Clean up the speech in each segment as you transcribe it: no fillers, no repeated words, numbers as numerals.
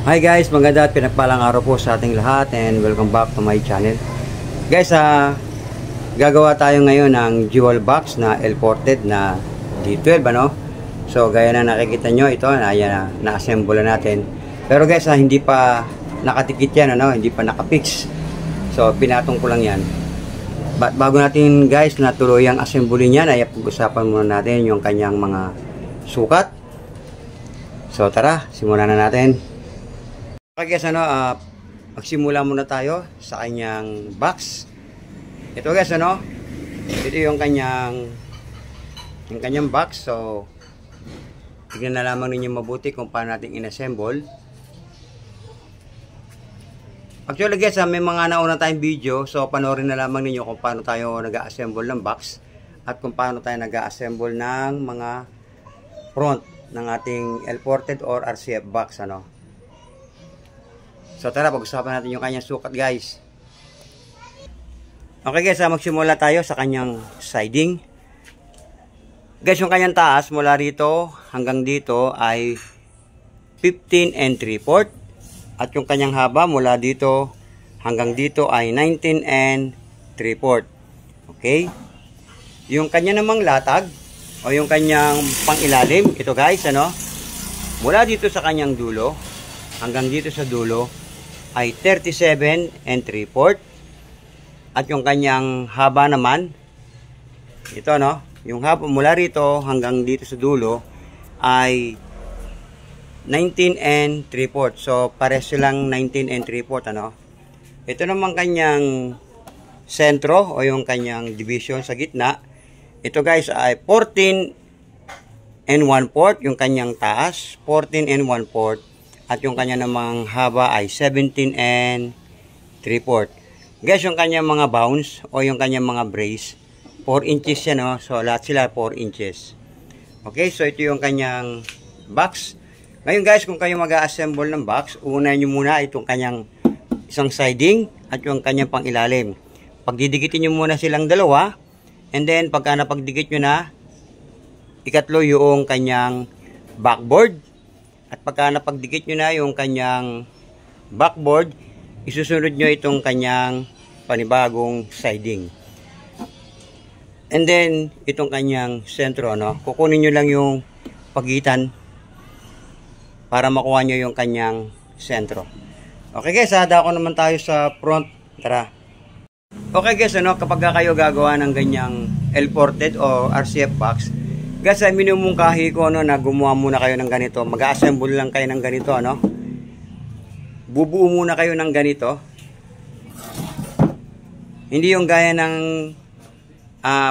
Hi guys, maganda at pinagpalang araw po sa ating lahat and welcome back to my channel. Guys, gagawa tayo ngayon ng dual box na L-ported na D12 ano. So gaya na nakikita nyo ito, na-assemble na natin. Pero guys, hindi pa nakatikit yan ano, hindi pa nakapix. So pinatong ko lang yan. But bago natin guys natuloy ang assembly niyan, ay pag-usapan muna natin yung kanyang mga sukat. So tara, simulan na natin. Okay guys, magsimula muna tayo sa kanyang box. Ito guys, ito yung kanyang box. So tignan na lamang ninyo mabuti kung paano natin inassemble. Actually guys, may mga nauna tayong video, so panoorin na lamang ninyo kung paano tayo nag-assemble ng box at kung paano tayo nag-assemble ng mga front ng ating L-ported or RCF box ano. So tara, pag-usapan natin yung kanyang sukat guys. Okay guys, magsimula tayo sa kanyang siding. Guys, yung kanyang taas mula rito hanggang dito ay 15 3/4. At yung kanyang haba mula dito hanggang dito ay 19 3/4. Okay? Yung kanya namang latag o yung kanyang pangilalim, ito guys, mula dito sa kanyang dulo hanggang dito sa dulo ay 37 3/4. At yung kanyang haba naman, ito yung haba mula rito hanggang dito sa dulo ay 19 3/4. So pares silang 19 3/4 Ito naman kanyang sentro o yung kanyang division sa gitna. Ito guys ay 14 1/4 yung kanyang taas, 14 1/4. At yung kanya namang haba ay 17 3/4. Guys, yung kanya mga bounce o yung kanya mga brace, 4 inches yan So lahat sila 4 inches. Okay, so ito yung kanyang box. Ngayon guys, kung kayo mag-assemble ng box, unahin nyo muna itong kanyang isang siding at yung kanyang pangilalim. Pagdidikitin nyo muna silang dalawa, and then pagka napagdikit nyo na, ikatlo yung kanyang backboard. At pagka napagdikit nyo na yung kanyang backboard, isusunod nyo itong kanyang panibagong siding. And then, itong kanyang sentro, kukunin nyo lang yung pagitan para makuha nyo yung kanyang sentro. Okay guys, dako naman tayo sa front. Tara. Okay guys, kapag kayo gagawa ng ganyang L-ported o RCF box, guys, ay minumungkahi ko na gumawa muna kayo ng ganito. Mag-assemble lang kayo ng ganito, bubuo muna kayo ng ganito. Hindi yung gaya ng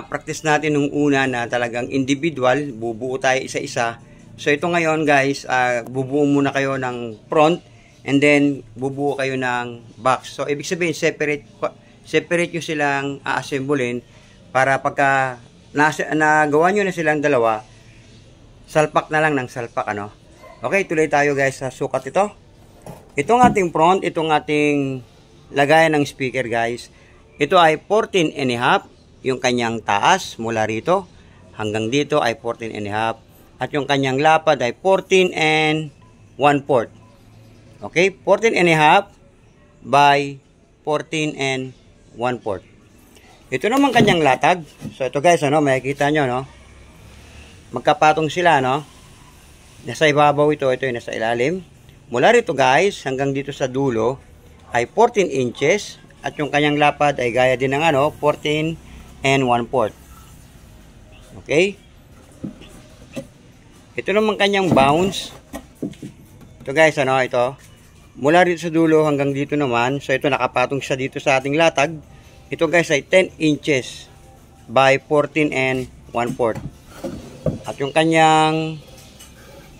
practice natin nung una na talagang individual, bubuo tayo isa-isa. So ito ngayon guys, bubuo muna kayo ng front and then bubuo kayo ng box. So ibig sabihin separate nyo silang aassemblein para pagka nagawa nyo na silang dalawa, salpak na lang ng salpak Okay, tuloy tayo guys sa sukat ito. Itong ating front, itong ating lagayan ng speaker guys, ito ay 14 1/2 yung kanyang taas mula rito hanggang dito ay 14 1/2. At yung kanyang lapad ay 14 1/4. Okay? 14 1/2 by 14 1/4. Ito naman kanyang latag. So ito guys, makikita nyo, magkapatong sila, Nasa ibabaw ito yung nasa ilalim. Mula rito guys, hanggang dito sa dulo ay 14 inches. At yung kanyang lapad ay gaya din ng 14 1/4. Okay? Ito naman kanyang bounce. Ito guys, ito. Mula dito sa dulo hanggang dito naman. So ito nakapatong siya dito sa ating latag. Ito guys ay 10 inches by 14 1/4. At yung kanyang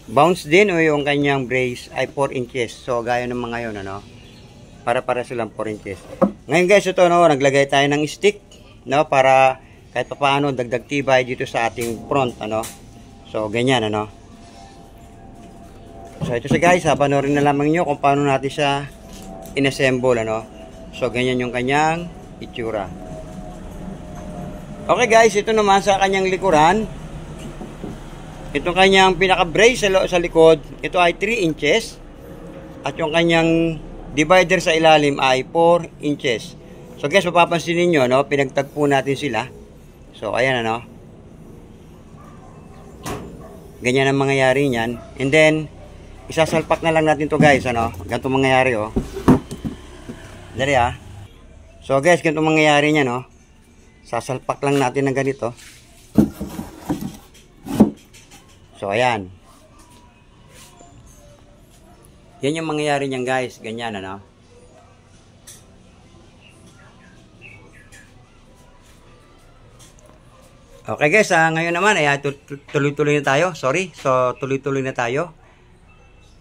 bounce din o yung kanyang brace ay 4 inches. So gaya ng mga yun, para silang 4 inches. Ngayon guys, ito naglagay tayo ng stick, para kahit paano dagdag tibay dito sa ating front, So ganyan, So ito siya guys, panoorin na lamang nyo kung paano natin siya inassemble, So ganyan yung kanyang itsura. Okay guys, ito naman sa kanyang likuran. Itong kanyang pinaka-brace sa likod, ito ay 3 inches. at yung kanyang divider sa ilalim ay 4 inches. So guys, mapapansin niyo no, pinagtagpo natin sila. So ayan ano. Ganyan ang mangyayari niyan. And then isasalpak na lang natin to guys, ano? Ganito mangyayari oh. Dali ah. So guys, ganito mangyayari niyan no. Sasalpak lang natin ng ganito. So ayan. Yan yung mangyayari niyan guys, ganyan ano. Okay guys, ngayon naman ay tuloy-tuloy na tayo. Sorry. So tuloy-tuloy na tayo.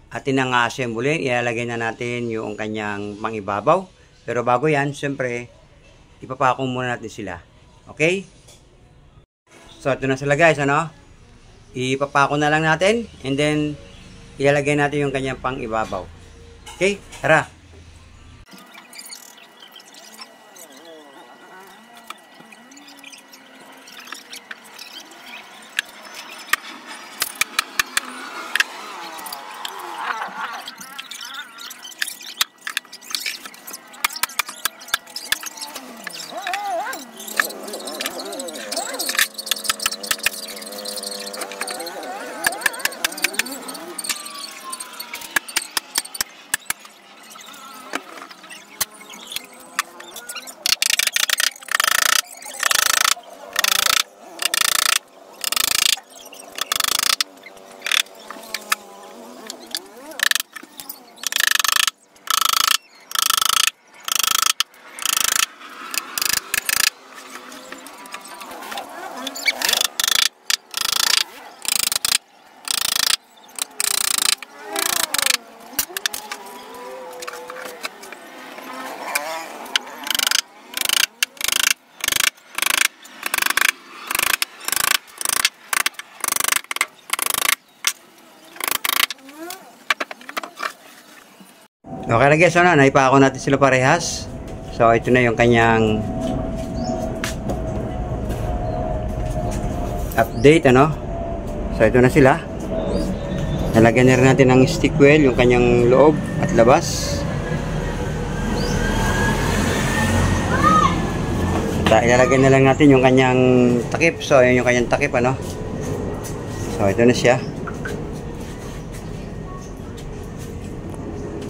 Atin ang assembly, ilalagay na natin yung kanyang pangibabaw. Pero bago yan, siyempre ipapako muna natin sila. Okay? So ito na sila guys, ano? Ipapako na lang natin and then ilalagay natin yung kanyang pangibabaw. Okay? Tara. Okay na guys, ano, naipako natin sila parehas. So ito na yung kanyang update, ano. So ito na sila. Nalagyan na rin natin ng stick wheel, yung kanyang loob at labas. At ilalagay na lang natin yung kanyang takip. So yun yung kanyang takip, ano. So ito na siya.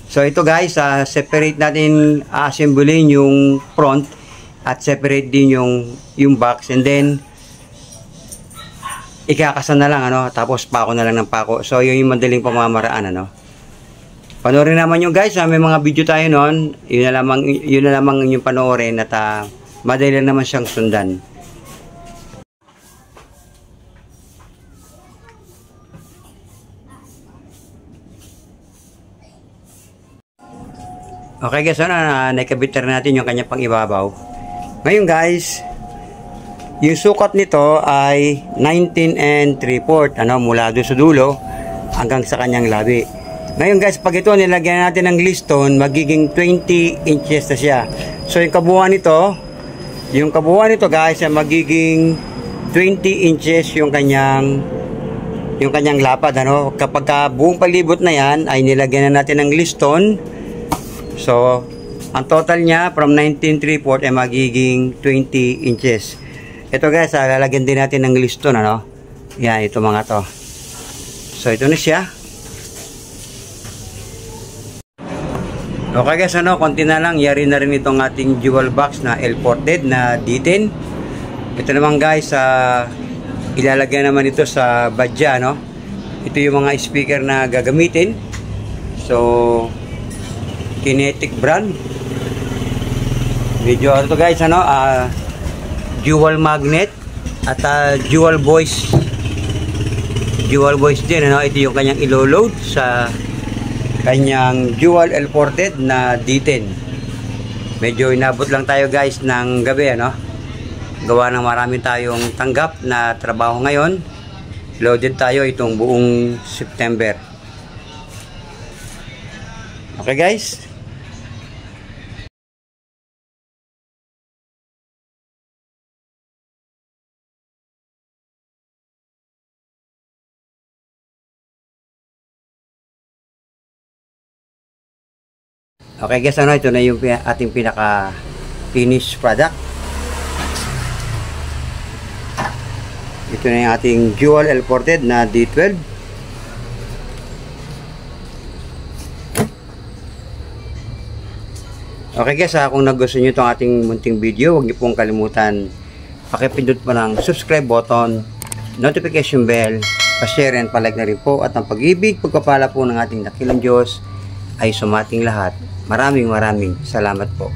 So ito guys, separate natin assemblein yung front at separate din yung box and then ikakasan na lang ano, tapos pako na lang ng pako. So yun yung madaling pamamaraan ano. Panoorin naman yung guys, may mga video tayo noon. Yun na lamang yung panoorin at madali lang naman siyang sundan. Okay guys, ano, naikabit na natin yung kanya pang ibabaw. Ngayon guys, yung sukat nito ay 19 and 3/4, ano, mula doon sa dulo hanggang sa kanyang labi. Ngayon guys, pag ito nilagyan natin ng glistone, magiging 20 inches na siya. So yung kabuuan nito guys ay magiging 20 inches yung kanyang lapad, ano. Kapag buong palibot na yan ay nilagyan na natin ng glistone. So, ang total niya from 19 3/4 ay magiging 20 inches. Ito guys, lalagyan din natin ng glistone, ano? Yan, ito mga to. So, ito na siya. Okay guys, ano, konti na lang. Yari na rin itong ating dual box na L-ported na D10. Ito naman guys, ilalagay naman ito sa badya, no? Ito yung mga speaker na gagamitin. So, Kinetic brand. Medyo ano to guys, ano, dual magnet at dual voice din, ano. Ito yung kanyang ilo-load sa kanyang dual L-ported na D10. Medyo inabot lang tayo guys ng gabi, ano. Gawa ng marami tayong tanggap na trabaho ngayon. Loaded tayo itong buong September. Okay guys. Okay guys, ano, ito na yung ating pinaka finished product. Ito na yung ating dual L-ported na D12. Okay guys, kung nagustuhan nyo itong ating munting video, huwag niyo pong kalimutan pakipindot po ng subscribe button, notification bell, pa-share and pa-like na rin po. At ang pag-ibig, pagpapala po ng ating dakilang Diyos ay sumating lahat. Maraming salamat po.